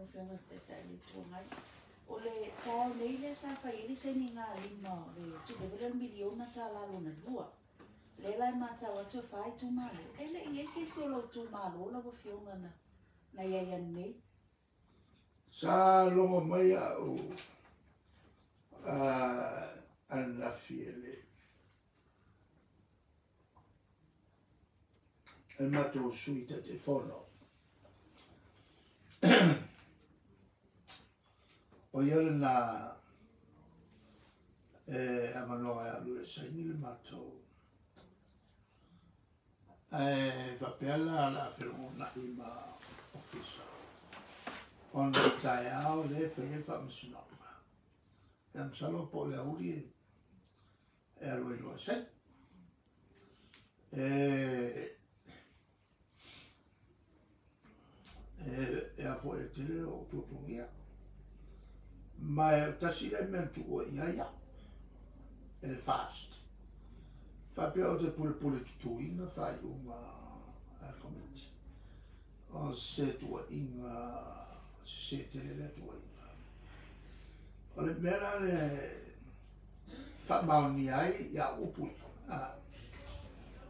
mo fianga te le tungai. O le tau nei le sa fai ele se ni ngā lima le tu le miliona ta lalo na lua. Le lai mātau atu whai tu malo. Ele i se solo tu malo la wa fianga na ia nei. Sa longo mai au ana fiele. El mato sui telefono. O iere na amanoa e alu e saini le mato. Va pela la fermona ima officer. On tae ao le whaia whaamasunanga. E amsalo po le auri e alu e loa sei. E a fo e tele o tutungia. Ma e tasi le mentu o ia. E fast. Fa pia o te pule tutuina fai uma argument. O se tua inga se tele le tua inga. O le mera le fa mauni ai ia upui.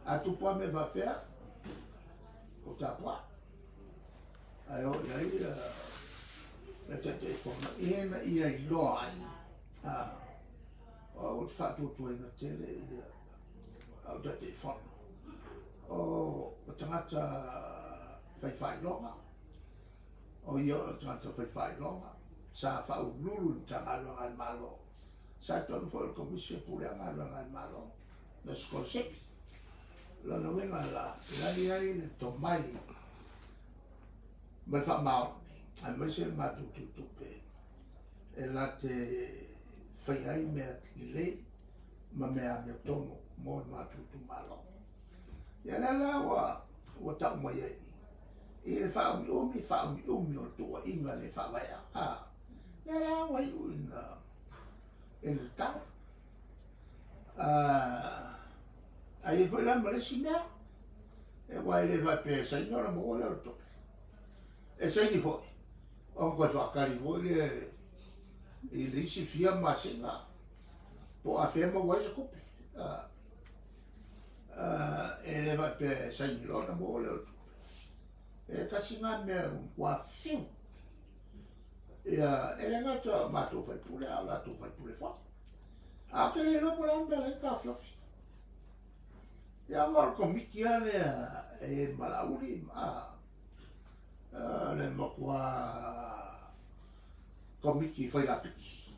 A tupua me va pia o tapua. Ai o ia le te telefona. Iena ia i loa ai. O fa tutua inga tele ia. Au te telefona. O tangata whai longa. O ia o tangata whai longa. Sa whau lulu tangaloa ngai malo. Sa tonu fo il komisio pule angaloa ngai malo. Na skosepi. Lana wenga la ilani ai le tomai. Ma fa mau. Ai mai se matu tupe. E la te whai ai mea lile. Ma mea mea tonu. Mo matu tu malo. Ya la wa ta mo ye. E fa mi umi o tu inga le fa vai. Ya la wa u inga. El ta. Ai foi la Malaysia. E wa le va pe sa no mo le to. E sa ni foi. On ko fa kari foi le il si fia ma singa. Po a fe mo wa se ko. E va pe sa ni lo na mo le to. E kasi nga me wa fiu. E le ngata ma to fa pule ala to fa pule fa. A ke le no po la mbele ka fluffy. Ya ngor komiki ale e malauri le mo kwa komiki foi la piki.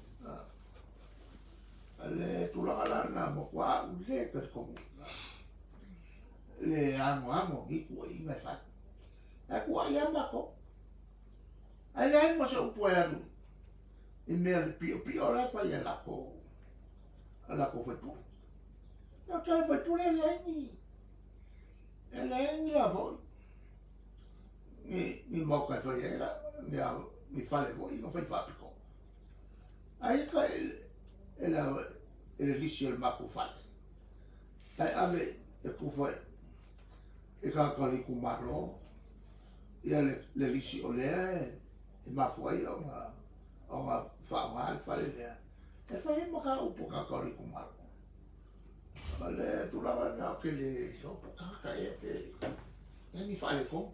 Le tulanga na mo kwa ule ka komu. Le amo gi ko inga fa. E ko ia mako. Ai le mo se upoeru. E me pio la fa ia la ko foi pu. Eu quero foi por ele a voi. Mi moca foi era, mi fale voi, non fai fabbrico. Aí que ele disse il maco fale. Aí ave e ku foi e ka kali ku marlo. E le disse ole e ma foi o fa mal fale le. E foi mo ka upo ka kali ku marlo. Ale tu la na que le so poca e mi fa le con.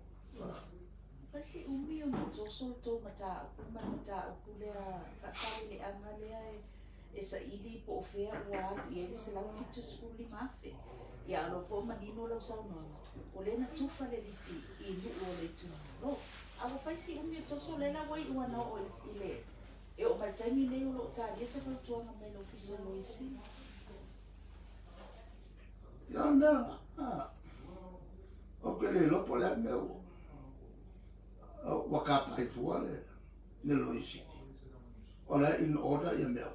Kasi umi o so solto mata o kulea kasai le angale e sa ili po fea wa e se la fitu skuli mafe. Ya lo fo manino lo sa no. O le na tufa le disi I lu o le tu. Lo, ava fai si umi o so le la wai ua no o ile. E o mai taimi le o lo ta esa fa tu nga me lo fisa lo isi. Ya mera, o que le lo pole meu, o capa e fuale, ne lo isi. Ora in order e meu.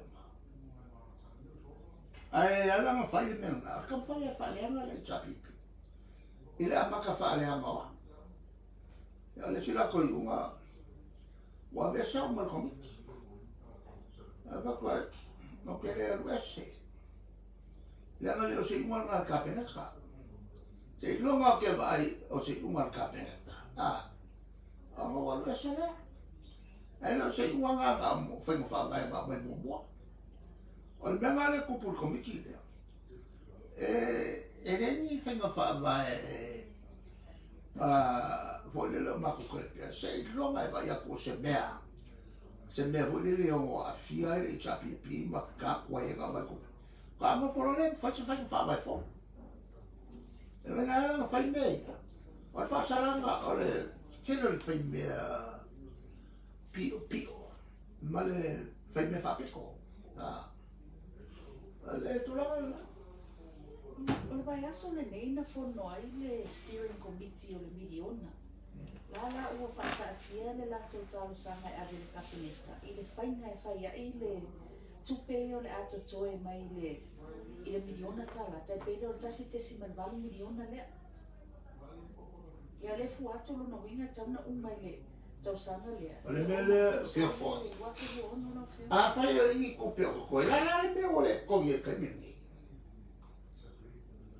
Ai ala nga fai le mena, ka fai nga le chapipi. Ile amaka fai le ama. Ya le sila ko yunga, wa vesa mal komiki. Ava ko no querer ese. Le angale o se ingual nga kapenaka. Se ilonga ke vai o se ingual kapenaka. Amo walu ese le. Ela se wanga mo fa fa vai ma mai mo. O le mea le kupu le komiki lea. E le ni whenga wha vai fo le leo mako kore pia. Se i longa e vai ako se mea. Se mea fo le leo a fia e i chapi e pi ma ka kua e nga vai kupu. Ka anga foro le wha se whainga wha vai fo. E renga e langa whai mea ia. O le wha saranga o le kena le whai mea pio pio. Ma le whai mea wha peko. Le tulanga la. O le vai aso le nei na fono ai le steering committee o le miliona. La ua whaataatia le lato tau sanga e ave le kapineta. I le whainga e whaia i le tupe o le ato toe mai i le miliona tala. Tai pele o le tasi tesi manvalu miliona lea. Ia le fu ato lo na winga tauna umai le tau sanga lea. O le mele fia fo. A whai o ingi kupe o koe. La le mea o le kongi e kaimini.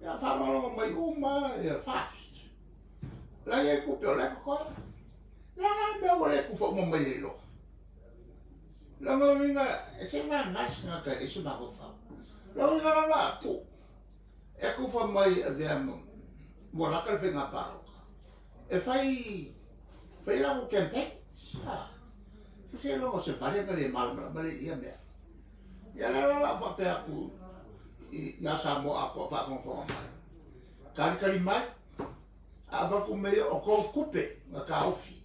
Ia whamaro mai uma e fast. La e kupe o le koe. La mea o le kufa uma mai e lo. La ngā winga e se ngā ngasi ngā kai e se mako whau. La winga la tu. E kufa mai a vea mo raka le whenga paro. E whai lango campaign. Se longo se whare ngare malama mare ia mea. Ia la whapea ku ia sa mo ako whawhongwhonga mai. Kari mai, a waku mea o kou kupe ngā ka ofi.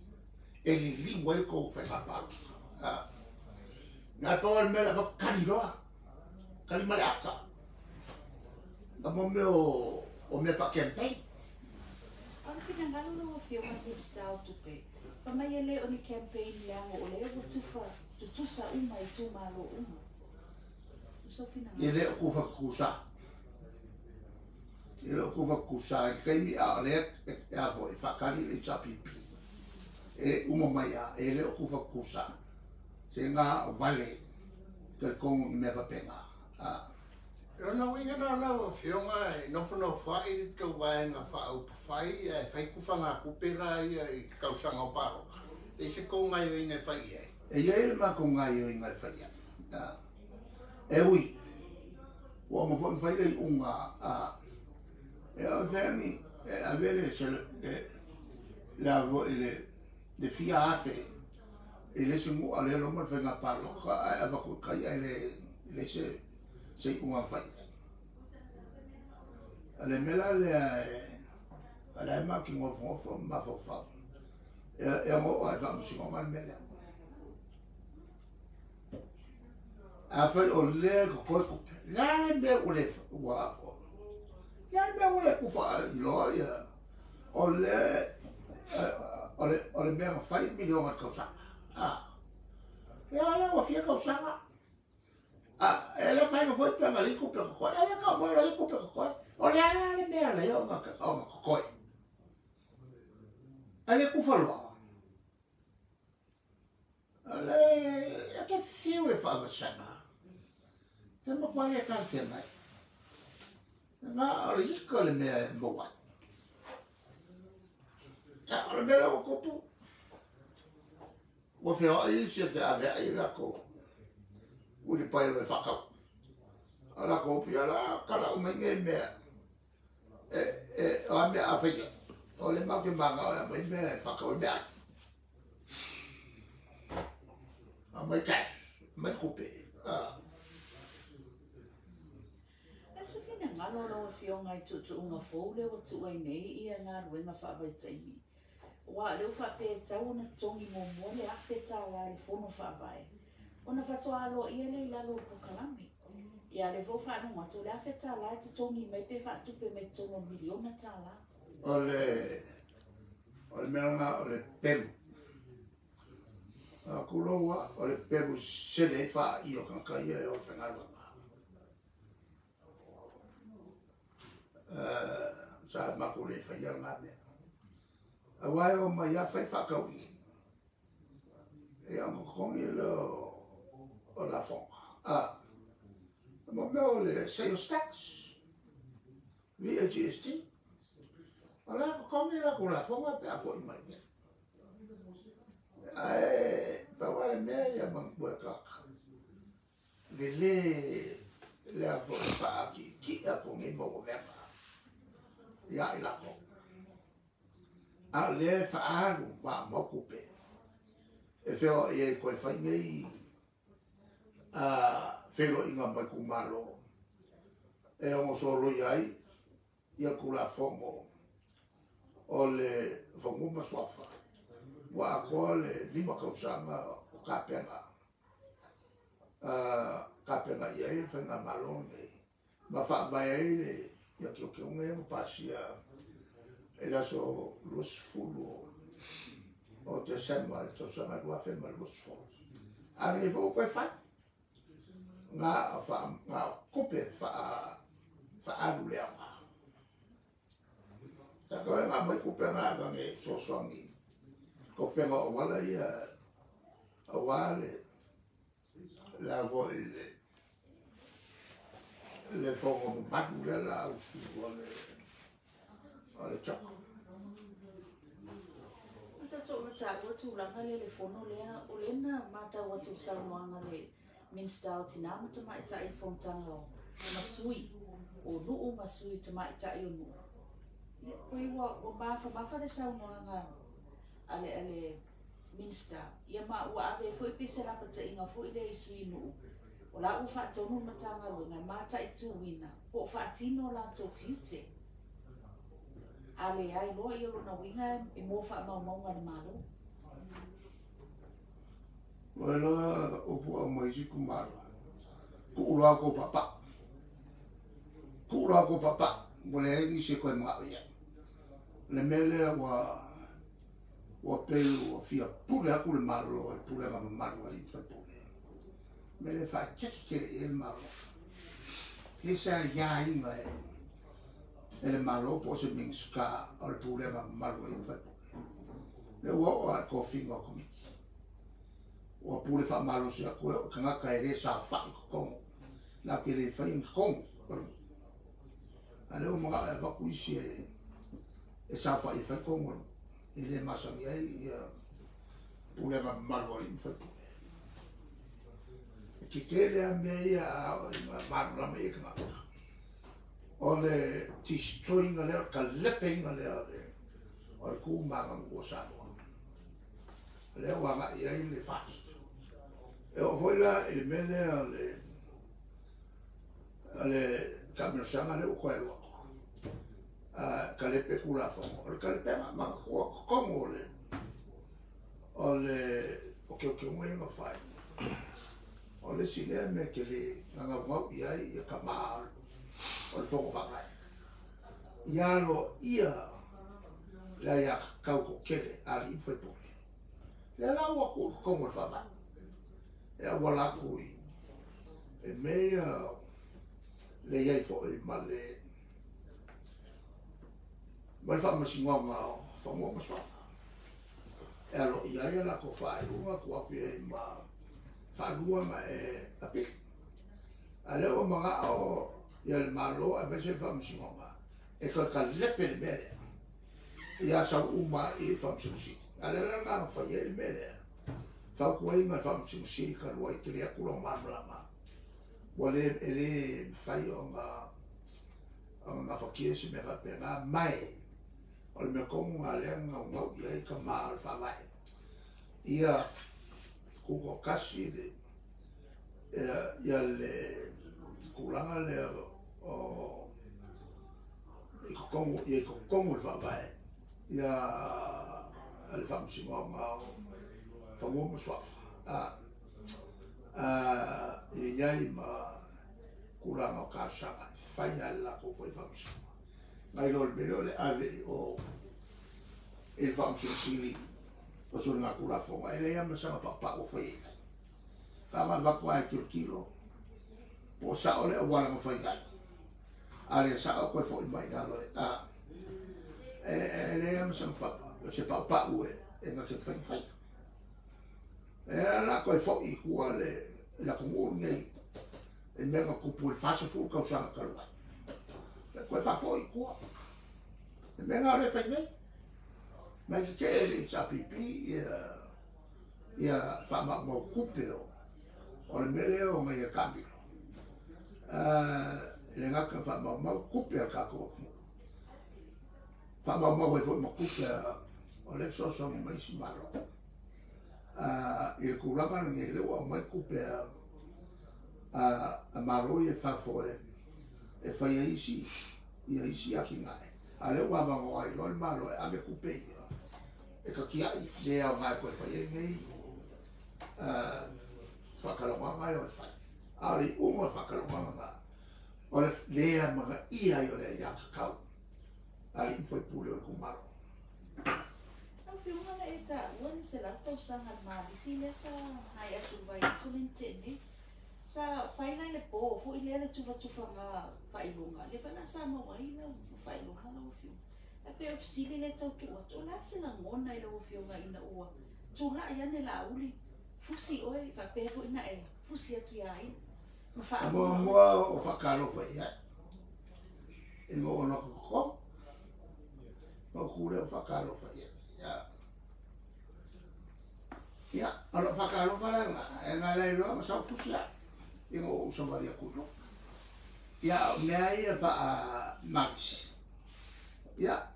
E li lingwa i kou whaipaparu. Ngā toa mea la waku kari roa. Kari mare aka. Ngā mo mea o mea wha campaign. Ana pina ngalo o fio ma te stau tupe. Whamai e le o ni campaign leango o le ewa tutusa uma i tūmaro uma. Uso fina ngalo. I le o kufa kusa. I le o kufa kusa. I kaimi a le e a fo i whakari le chapipi. E uma mai a. E le o kufa kusa. Se ngā o vale. Ke kongu i mea whapenga. Rona winga na la fionga no fono fai ka wainga fa au fai fai kufa nga kupera i kausanga paro. E se ko ngai winga fai e. E ia ma ko ngai winga fai ia. E ui. Wa mo fo fai le unga e o zemi e avere se la vo ile de fia afe. Ele se mo ale no mo fenga paro ka ava ko kai ele se unga fai. Ale mela le ale ma ki mo fo ma fo fa. E mo ai fa mo si mo mal mela. A fa o le ko la me o le wa fo. Ya me o le ku fa i lo ya. O le me fa milion ka sa. Ya la o fia ka sa. Ela fai no foi para ali com o coi. Ela acabou aí com o coi. Olha ela é bela, eu uma coi. Ela é com falou. Ela é que fio é fava chama. É uma coisa que ela tem mais. Na ali que ela me boa. Ela me leva o copo. Você aí se faz aí lá com uri pai le whakau. Ala ko pia la kala umenga mea. O mea a whaia. O le mau ke manga o mai mea whakau mea. A mai cash. Mai kupe. Esa kina ngalo roa fionga i tutu unga fōu leo tu ai nei ia ngā ruenga whaavai taimi. Wa leo whape tau na tongi ngō mua le awhi tā la le whono whaavai. Ona whatoa alo ia le lalo pukalami. Ia le vofa anu watu le awhi tā la te tongi mai pe whatupe me tongo miliona tā la. O le mea ngā o le peru. A kuroa o le peru sele wha i o kanka ia e o whengarua. Sa maku le whaia ngā mea. A wai o mai a whai whakau i. E ango kongi e leo o la fonga. Mo meo le sales tax. VGST. O la kongi la ko la fonga pe a fo i mai. Ai, pa wa le mea ia mangua kaka. Le a fo fa ki a po ngi mo vema. Ia I la ko. A le fa alu ma mo kupe. E feo ia koe fai ngai fero inga mai kumalo. E ongo solo iai ia kula fongo o le fongo maswafa. Wa ako le lima kausanga o kapenga. Kapenga iai whenga malone. Ma wha vai ai le ia ki o ngai mo pasia e laso los fulu o te sema e to sanga lua whenga los fulu. Ari e fo koe whai. Nga kupe wha alu lea ngā. Ta koe ngā mai kupe ngā gange sosongi. Kupe ngā o wala ia a wale la voi le fongo matu le la usu o le chako. Ata so na ta o tu langa le fono lea o lena mata o tu samoanga le Minster o tina mata mai ta I fontanga o masui o nuu masui ta mai ta I o nuu. Koe wa mafa le samoanga ale Minster. Ia ma ua ave foi pese la pata inga foi le isui nuu. O la u wha tonu matanga lunga mata I tuwina. O wha tino la tau tiute. Ale ai loa I rona winga I mo wha maunga ni malo. Wala opu a maisi kumaro. Ku'ura ko papa. Ku'ura ko papa. Mole ni se koe mga ia. Le mele wa pelu o fia pule aku le malo. Pule nga malo ali fa pule. Mele fa kekere e malo. Kesa ya inga e le malo po se mingska o le pule nga malo ali fa pule. Le wa o ko finga komiki. O pule fa malo se ko kanga kaere sa fa ko na ke le fa in ko ale o mga va kuisi e sa fa I fa ko ele masami ai pule ma malo in fa ki kele a me ia marra me ka o le tistroinga le ka lepenga le o ku ma ngo sa le wa ma ia le fa e o foi la il mele ale cambio sanga le ko elo kalepe kula fongo o kalepe ma como le o que mo ia fai o le sile me que le nga mo ia ia kama o le fongo fa ia lo ia la ia kau ko kele ali foi por le la wa ko como fa e a wala kui e mea le iai fo e ma le fa masinga ngao fa mo maswafa e alo iai la ko fa unga ko api e ma fa lua ma e api ale o mga o ia le malo a mese fa masinga ma e ka lepe le mele ia sa uma I fa masinga ale la nga fa ia le mele fa kuai ma fa msi ka loi te le kulo mamlama wale ele fai nga fa kiesi me fa pena mai o me komu ale nga ngau ia ka mal fa vai ia ku ko kasi de ia le kulanga le o ko komu fa vai ia ale fa msi nga fa mo swafa e iai ma kuranga o kasanga fai ala ko foi famso mai lo le ave o il famso sili o sona kula fonga ele ia ma sanga papa o foi kama va kwa kilo po sa ole o wala fai dai ale sa ko foi mai da lo ele ia ma sanga papa se papa o e na que fai la koe fo I kua la kumuru nei e mega kupu il fasa fu ka usanga kalua la koe fa fo I kua e mega re fai nei mai ki ke le sa pipi ia whamamo kupeo o le mele o ngai a kamiro. Le ngaka whamamo kupeo kako. Whamamo e fo mo kupeo o le soso mo mai si maro. I le kuranga nge le o mai kupeo a maro e whafoe e whaia isi ia isi aki ngai. A le ua wango ai lor maro e ave kupei e ka kia i lea o ngai koe whaia ngai whakalonga ngai o e whai. A le ungo whakalonga ngai o le lea mga ia i o le ia kakau. A le infoi pule o e kumaro. Au whiunga e ta uani se laptop sanga maalisi le sa hai atu vai sunin tene. Sa whainai le po, fu i lea le tuwa nga whailunga. Le whana sa mawai lau whailunga lau whiu. E pe ofisili le tau tu atu, o la se la ngona i lau whiunga ina ua. Tu la iane la uli, fusi oe, pa pe fu ina e, fusi atu ia ai. Mua mua o whakaro whaia. E ngo ono koko. Mau kure o whakaro whaia. Ia, alo whakaro wharanga. E ngā lei roa, ma sau fusi a. I ngo o samaria kuno. Ia, mea i e wha marisi. Ia,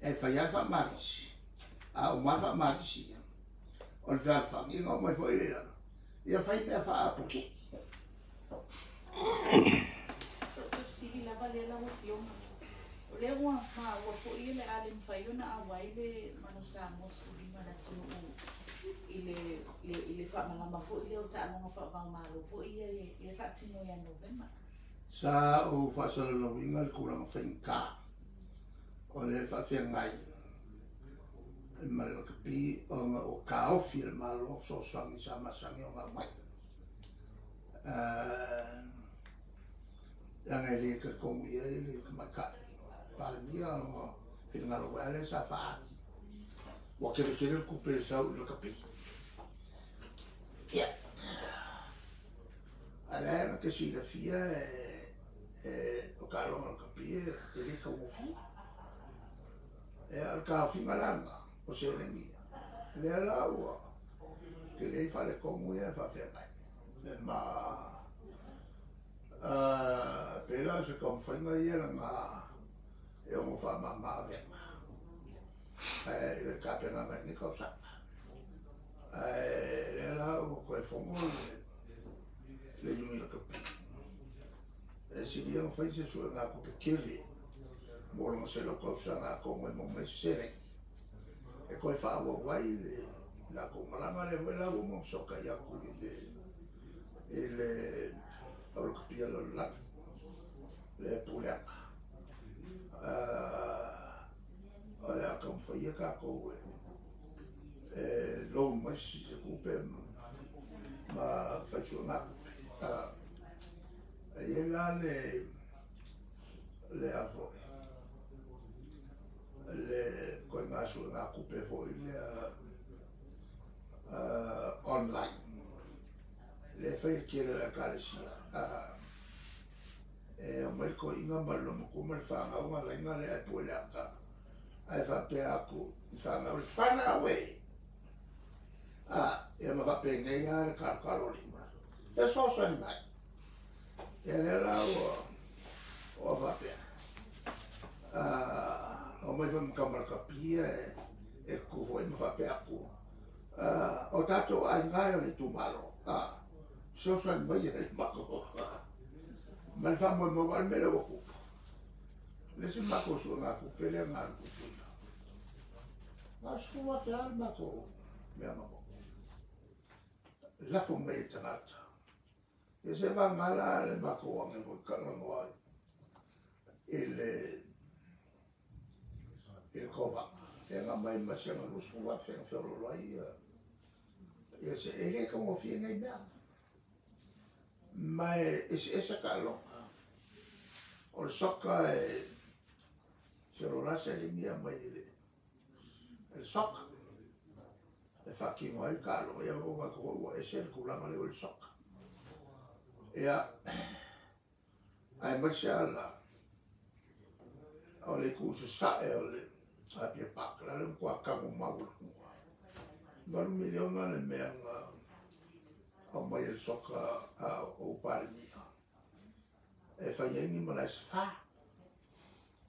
e whaia wha marisi. A o mai wha marisi. O le whaalwhang, i ngā mai fo i rera. Ia whai mea wha apuki. Sili lava le lau whiunga. O le ua ua po i le ale mwhaiona a wai le manusa mosku lima na tunu i le whamalama fo i le o taanonga whamamalo fo i le whaatino ia Novemba. Sa o whaasala no winga le kuranga whainka. O le whaawhiangai. E marina kapi o ka ofi le malo so sangi sa masangi o ngā mai. Yang e le ka kongu ia e le ka makai. Pale mia o whingaro wale sa whaaki. Wa kere kere kupe sau le kapi. Ia. Ara na ke sila fia o ka longa kapi e le ka ufi. E al ka whingaranga o se le mia. Le ala ua. Ke le whale kongu ia whawhengai. E ma pela se kom whainga ia nga e o mwha ma venga. E le kapena mai ni kausanga. Le la o koe whongo le yungi la kapi. E siri ang whai se sua ngā ko ke kiri. Moro ma se lo kausanga ko ngoi mo mai sere. E koe whaawa wai le la ko maranga le wela umo soka yaku i le ora kapia lo laki. Le puleanga. Ole a kam whaia ka kou lo maisi se kupe ma whaisua ngā kupe. E la le afo le koe ngā sua ngā kupe foi le online. Le whai kere a karesia. E o mai ko inga malo mo ko mai whanga unga lainga le ai pua leaka. Ai whape aku i whanga ule whana away. E ma whape ngei a le karakaro lima. Te sosa ni mai. E le la o whape. O mai whamu kamara kapia e kuho i ma whape aku. O tato ai ngai o le tumaro. Sosa ni mai e mako. Ma le whamoe mo wale mele o kupa. Le si mako sua ngā kupele ngā kupuna. Ngā skua whia mako mea mako. Lafo mei tangata. E se wangala le mako wange mo karangoa i le kova. E ngā mai masenga lo skua whia whia lai. E se ele ka mo whia ngai mea. Ma e se ka longa. O le soka e whiorolasa e lingia mai e le soka. E whakingo ai ka longa ia o wako ua e se le kulanga le o le soka. Ia ai mai se ala o le kusa sae o le apia pakla le kua kango maulu. Varu miliona le mea au mai e soka o parimia. E whaiengi mana se wha.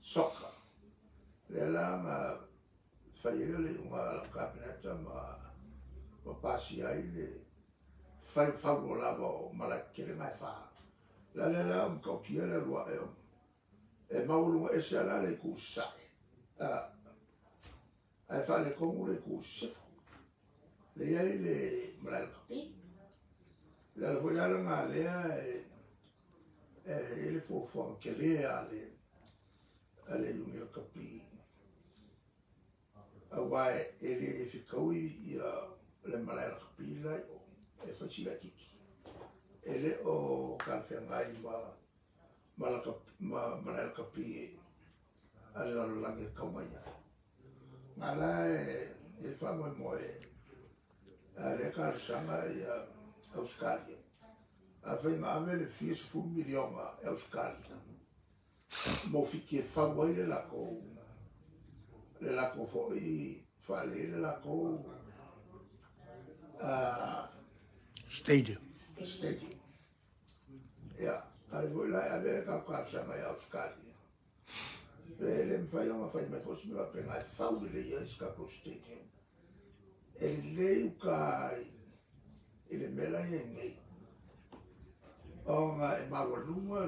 Soka. Le la ngā whaiere le unga kabineta ma pasi ai le whau lava o malakere ngai wha. La mkaukia le rua e o. E maurunga e se ala le kusai. Ai wha le kongu le kusifo. Le iai le malakapi. La la fuilala ngā lea e le fuafuanga ke lea ale yungi la kapi. Awai e le e whikaui i le malai la kapi lai o e whachila kiki. E le o kalwhengai malai la kapi ale la langi e kaumaia. Ngā la e whangoe moe le karsanga i Australia. A whainga ame le 4 miliona Australia. Mo whike whawai le lako fōi whale le lako Stadium. Ia, ale voi lai ame le kaukasanga i Australia. Le mwhai o mawhai mai fosi mewa pe ngai whau le ia iskako stadium. E leu kai i le mela i ngei. O ngā e mawalunga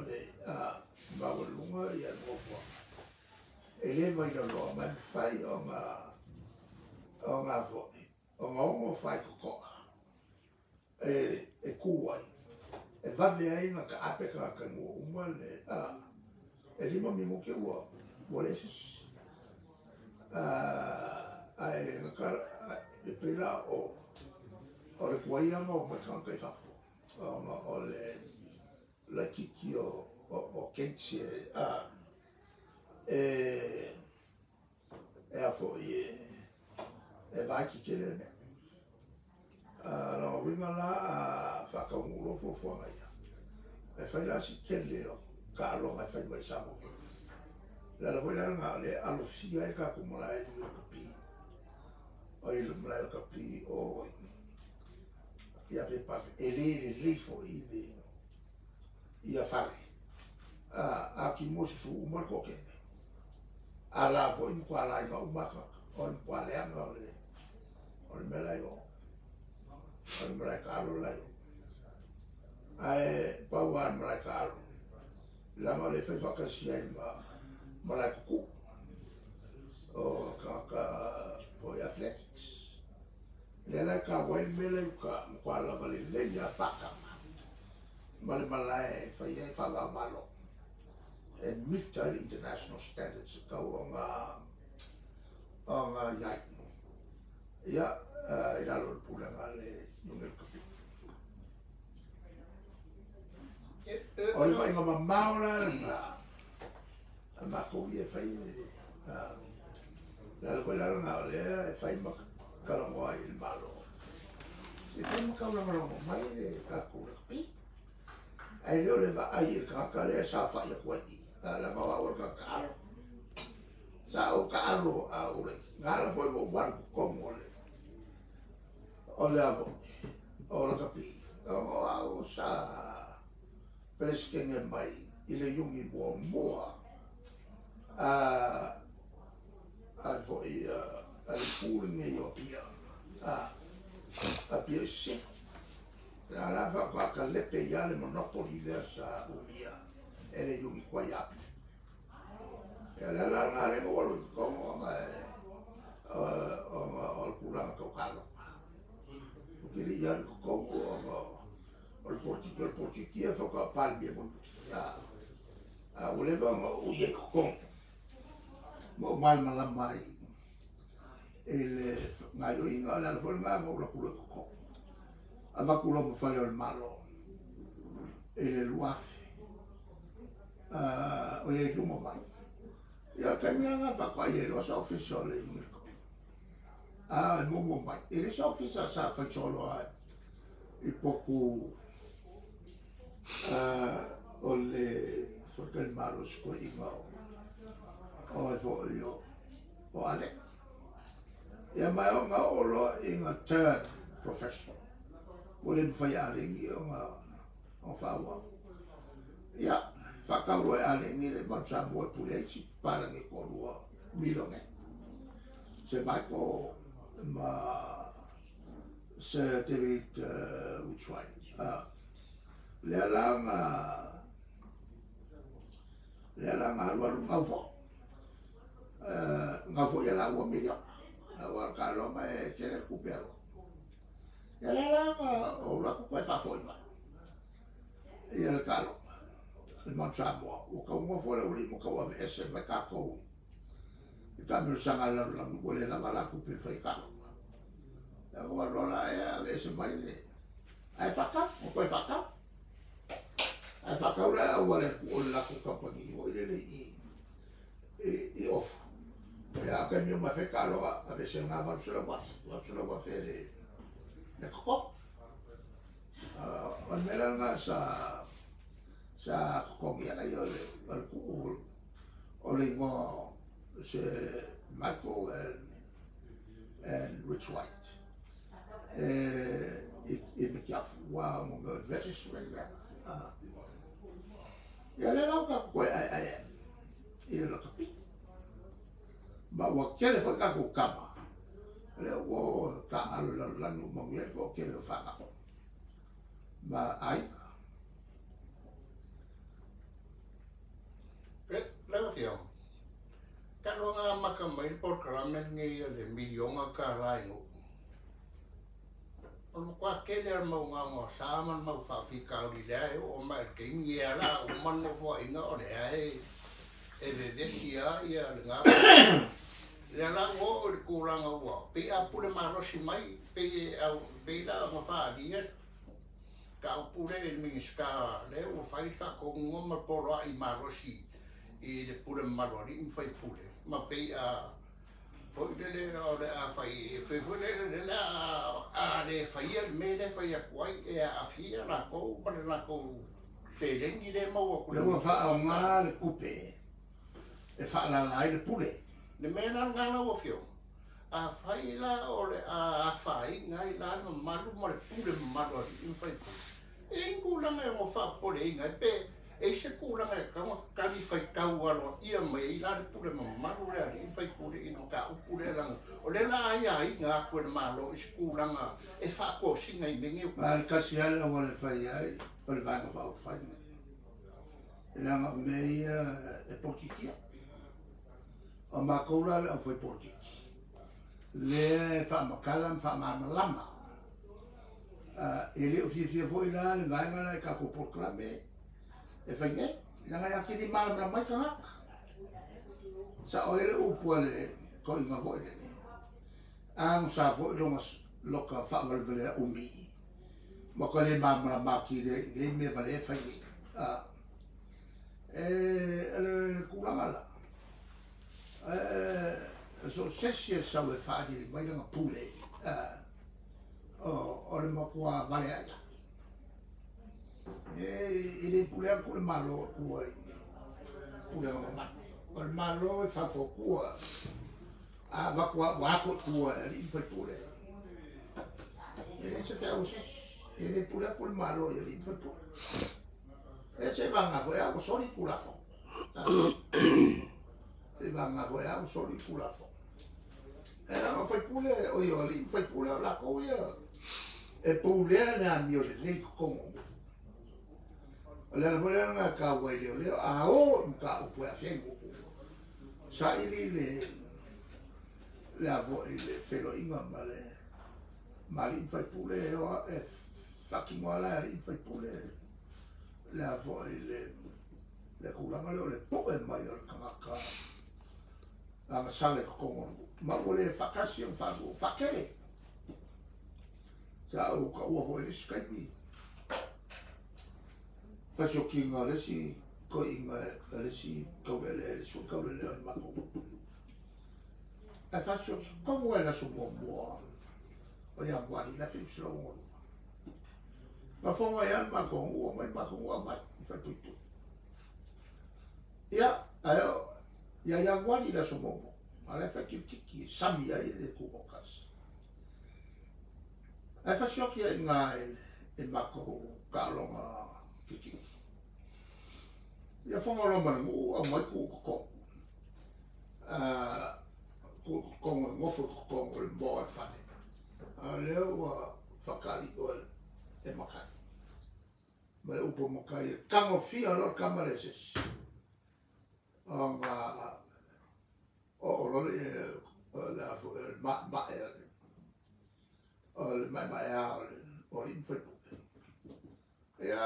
i anofua. E le vai na loa man whai o ngā foi. O ngā ongo whai kokoa. E kuai. E vave ai ngā ka ape ka ngua uma le e lima mingo ke ua. Molesis. A e ngā kara e pera o le kuaianga o makanka i whafo. O le kiki o kenchi e afo i e vaiki kere mea. Rā winga la a whakaungulo fuafuanga ia. E whaila si kele o ka alonga e whainga i samo. La voi la ngā le alofia e ka kumara e i kapi. O i lumara e kapi o ia pe pape e le leifo i a whare. A ki mosu su umar koke. A la fo i mkwa la inga umaka. O i mkwa leanga o le mela i o. O le mera i ka alo la i o. A e pau a mera i ka alo. Lama le whai whakasia i mera i kuku. O ka po i athletics. Lena ka wai mele ka kwa la vale le ya paka. Male malai fa ye fa la malo. E meet the international standards ka o nga ya. Ya ila lo pula ngale yungel ka. O fa nga maura nga. Ma ko ye fa ye. La lo nga le fa ma karangoa i malo. E te makaurangaro mai le kakura pi. Ai leo le va ai e kakare sa whai a kuati. La mawa o kakaro. Sa o kaaro a ure. Ngara foi mo waru komo le. O le avo. O la kapi. O au sa peleskenge mai. I le yungi moa. Ai foi al pooling e o pia. A pia sif. La lava kwa ka lepe ya le monopoly le sa umia. Ele yungi kwa yapi. La ngare mo walu komo o kuranga ko kalo. Kiri ya ko o portiki e foka palmi mo. A uleva o ye ko. Mo mal malamai. Ele ngai o inga la fo nga mo la kulo ko ava kulo mo fale o malo ele luafe o le lumo mai ya kanya nga fa kwa ye lo sa official le ko mo mai ele sa official sa fa cholo e poku o le fo que el malo sko inga o fo yo o ale Ia mai o ngā olo I ngā third profession. O le mwhai alengi o ngā whaua. Ia, whakauro e alengi le mansa moe puleisi, parangi korua milonge. Se Michael ma Sir David Witchwine. Lea langa alualu ngau fo. Ngau fo ia lau o milio. Awa ka longa e kere kupero. Ia langa o raku koe whafoi mai. Ia le ka longa. Le mansa moa. O ka ungo fo le uri mo ka ua ese mai ka kou. I ka miru sanga lalu langu o le langa laku pe whai ka longa. Ia kua rola e a ese mai le. Ai whaka, o koe whaka. Ai whaka ura a ua le o le laku kampani o ile le I ofu. Ya que mi ma fe calo a veces na va solo va hacer le coco al menos sa comía yo el cu o le mo se Michael and Rich White y me queda wow mon veces ya le la pues y lo capi ma wa kele foi ka ko kama le wo ka alu la no mo ye ko kele fa ka ma ai la fio ka lo nga maka mai por krame ni le miliona ka rai no on kwa kele mo nga mo sa man mo fa fi ka ri le o ma ke ni ala o man no fo ina o le ai e de sia ia nga le ala o kuranga o pe a pure marosi mai pe la ma fa dia ka pure el minska le o fai fa con ngoma poro ai marosi e le pure marori in fai pure ma pe a foi le o le a fai foi le la a le fai el me le fai a kwai e a fia na ko pa na ko se le ni le mo ko le wo fa o ma le coupe e fa la le pure le mena ngana o fio a fai la o le a fai ngai la no malu mo le pure malu in fai e kula me mo fa pole ngai pe e se kula me ka ni fai kau alo ia me la le pure malu le in fai pure in ka o pure la o le la ai nga ko le malo is kula nga e fa ko singa i mengi al kasial o le fai ai o le va fa o fai la me e pokikia o ma koula le foi porti le fa makala fa malama ele o fi foi la le vai ngala ka ko proclame e fa nge nga ya ki di mal bra mai ka sa o ele o pole ko inga foi le ang sa foi lo mas lo ka fa val vele o mi mo ko le ma ki le me vale fa ni ele kula mala so sessia sa we fa di mai nga pule o le makua vale aya ele pule ko le malo ko pule nga o le malo fa fo ko a va ko ko li fa pule ele se fa o ses ele pule ko le malo ele fa pule e se va nga fo a ko soli pula fo e vanga foi a soli pula fo era ma foi pule o io lì foi pule la coia e pule na mio le como la foi na ka wa le a o ka o può fengo sa ili le avo le felo inga male foi pule o e fucking wala foi pule le avo le kulanga le po e maior ka a sale como ma vole fakasi un fago fakele sa o ka o foi skype fa so kinga le si ko inga le si ko le su ko le ma ko a fa so como era su bombo o ya guari la fi so mo ma fo ma ya ma ko o ma fa tutto ya ayo ya guardi la somo Ale fa ki tiki sami ai le kumokas. Ai fa shoki ai ngā e mako kalonga kiki. Ia whangaroma ngu au mai kukoko. Kukongo ngofo kukongo le moa e whane. Leo whakali o e makai. Ma le upo makai e kamo fia lor kamareses. O ngā o lole e le afo e ma e o le mai e o le infetu. Ia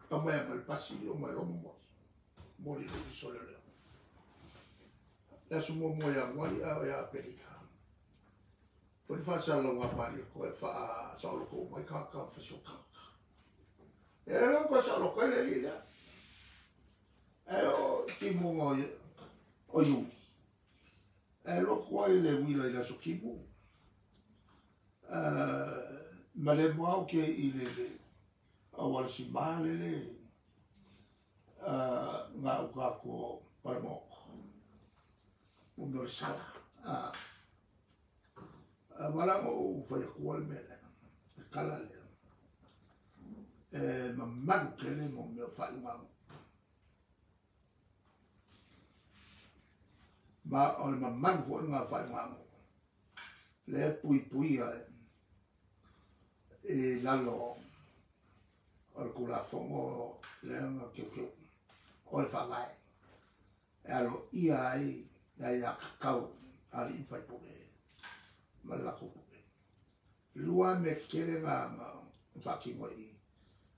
a mai ma le pasi o mai romo mo. Mori le fisole leo. La sumo mo ia ngwali a ia pelika. Poi faccia la mapari ko e fa sa lo ko mai ka fa so ka. Era non ko sa lo ko le lila. O ki mo o yu. Lo ko le wila ila so ki mo. Ma le mo ke ile le. Awal si male le. Nga o ka ko para mo. Mo sala. Wala mo fai kual mele. Kala le. Ma magu kele mo me fai wangu. Ma o ma magu fo nga fai wangu. Le pui e lalo o kula fongo le nga kio. O le whakai. E alo ia ai ia kakau ali fai pone. Malako pone. Lua me kere ngā whaki mo i.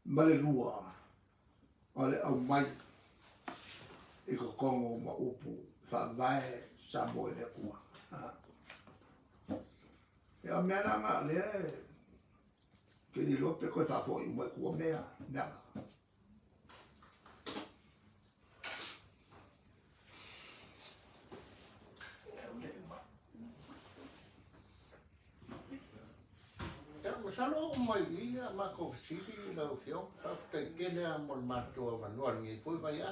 Male lua. Ole au mai. I ko kongo ma upu. Whawai sa moe le kua. E a mea ngā lea. Kiri lope koe whafo i umai kua mea. Mea ngā. Salo mai ia ma ko siri la fio fa ke kele mo mato va no ni foi vai a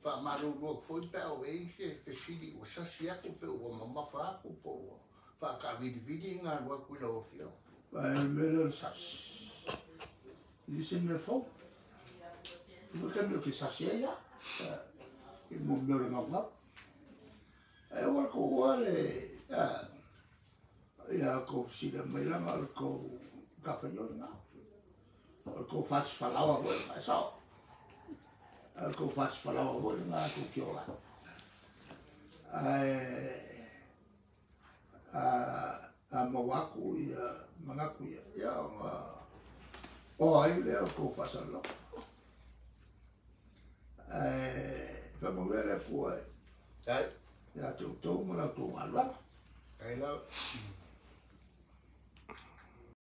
fa maru lo foi pe o e se siri o sa sia ko pe o mama fa ko po fa ka vidi nga wa ku lo fio Vai me sas. Disse me fo. Mo cambio che sa sia. Il mo me no no. E wa ko wale ia ko sida mai langa ko kafaiona ko faz falawa bo mai sa ko faz falawa bo na ko kiola a mawaku ia manaku ia o ai le ko faz lo fa mo vere ko ai ia to mo na to alwa ai la